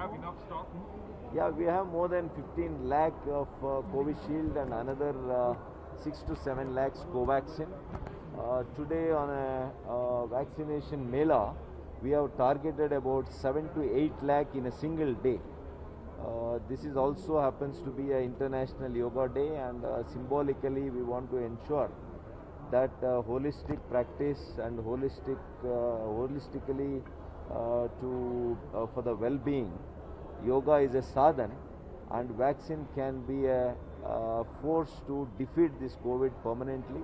have enough stock? Yeah, we have more than 15 lakh of Covishield and another 6 to 7 lakhs Covaxin. Today on a vaccination mela, we have targeted about 7 to 8 lakh in a single day. This is also happens to be an International Yoga Day, and symbolically we want to ensure that holistic practice and holistically for the well-being. Yoga is a sadhan, and vaccine can be a force to defeat this COVID permanently.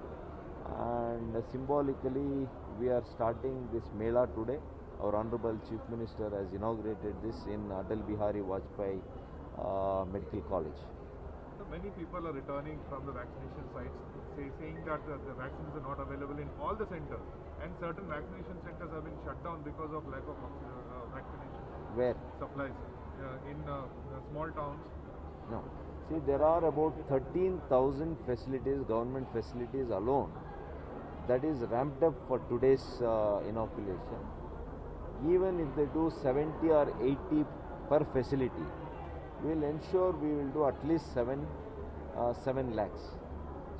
And symbolically, we are starting this Mela today. Our Honorable Chief Minister has inaugurated this in Atal Bihari Vajpayee Medical College. So many people are returning from the vaccination sites saying that the vaccines are not available in all the centers, and certain vaccination centers have been shut down because of lack of vaccination Where? supplies in small towns. No. See, there are about 13,000 facilities, government facilities alone, that is ramped up for today's inoculation. Even if they do 70 or 80 per facility, we will ensure we will do at least 7 lakhs.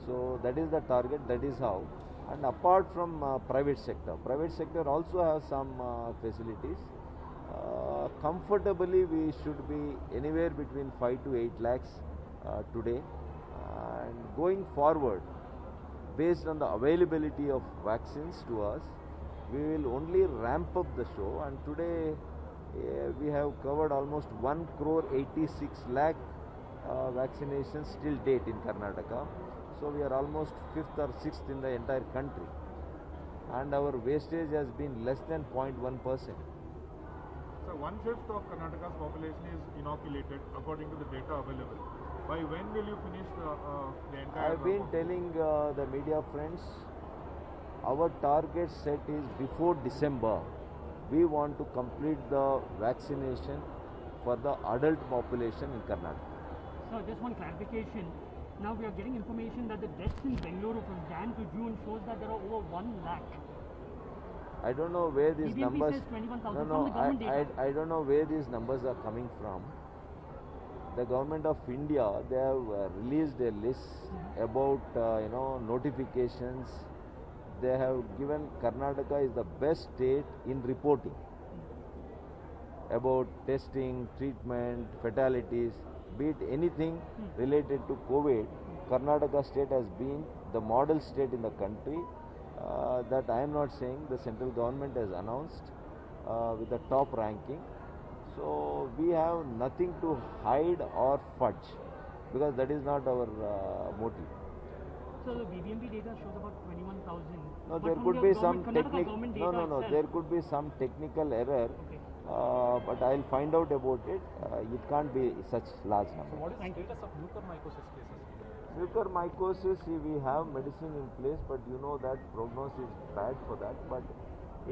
So that is the target, that is how. And apart from private sector also has some facilities. Comfortably we should be anywhere between 5 to 8 lakhs today. And going forward, based on the availability of vaccines to us, we will only ramp up the show, and today we have covered almost 1 crore 86 lakh vaccinations till date in Karnataka. So we are almost 5th or 6th in the entire country, and our wastage has been less than 0.1%. So 1/5 of Karnataka's population is inoculated according to the data available. By when will you finish the entire? I have been telling the media friends, our target set is before December. We want to complete the vaccination for the adult population in Karnataka. So just one clarification. Now we are getting information that the deaths in Bengaluru from Jan to June shows that there are over 1 lakh. I don't know where these BBMP numbers. says 21,000 No, from the government data. I don't know where these numbers are coming from. The government of India, they have released a list about notifications. They have given Karnataka is the best state in reporting about testing, treatment, fatalities, be it anything related to COVID. Karnataka state has been the model state in the country. That I am not saying, the central government has announced with the top ranking. So we have nothing to hide or fudge, because that is not our motive. So the BBMP data shows about 21,000. No, there could be some technical. No. There could be some technical error, Okay. but I'll find out about it. It can't be such large number. So what is the status of mucormycosis cases? Mucormycosis, we have medicine in place, but you know that prognosis is bad for that. But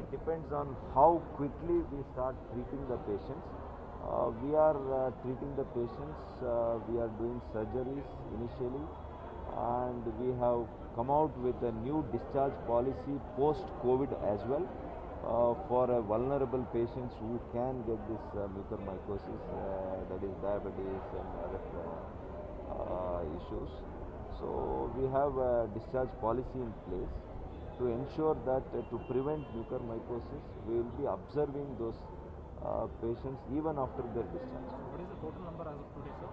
it depends on how quickly we start treating the patients. We are treating the patients. We are doing surgeries initially, and we have come out with a new discharge policy post-COVID as well for vulnerable patients who can get this mucormycosis, that is diabetes and other issues. So we have a discharge policy in place to ensure that to prevent mucormycosis, we will be observing those patients even after their discharge. What is the total number as of today, sir?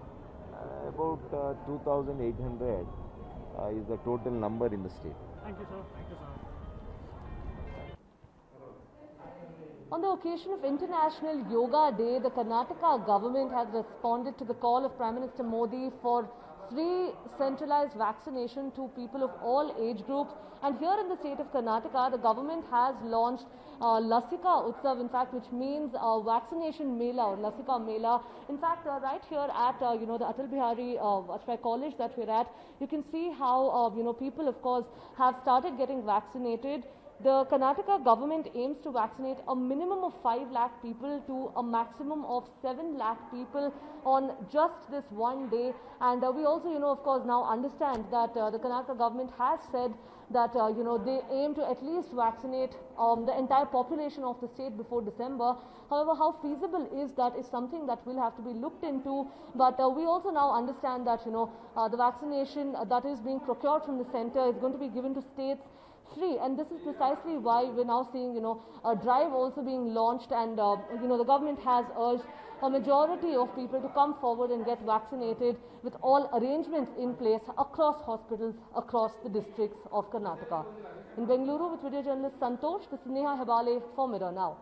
About 2,800 is the total number in the state. Thank you, sir. Thank you, sir. On the occasion of International Yoga Day, the Karnataka government has responded to the call of Prime Minister Modi for free centralized vaccination to people of all age groups. And here in the state of Karnataka, the government has launched Lasika Utsav, in fact, which means vaccination Mela or Lasika Mela. In fact, right here at the Atal Bihari Vajpayee College that we're at, you can see how people, of course, have started getting vaccinated. the Karnataka government aims to vaccinate a minimum of 5 lakh people to a maximum of 7 lakh people on just this one day. And we also, of course, now understand that the Karnataka government has said that, they aim to at least vaccinate the entire population of the state before December. However, how feasible is that is something that will have to be looked into. But we also now understand that, the vaccination that is being procured from the center is going to be given to states free, and this is precisely why we're now seeing, a drive also being launched, and the government has urged a majority of people to come forward and get vaccinated, with all arrangements in place across hospitals across the districts of Karnataka. In Bengaluru with video journalist Santosh, this is Neha Hebale for Mirror Now.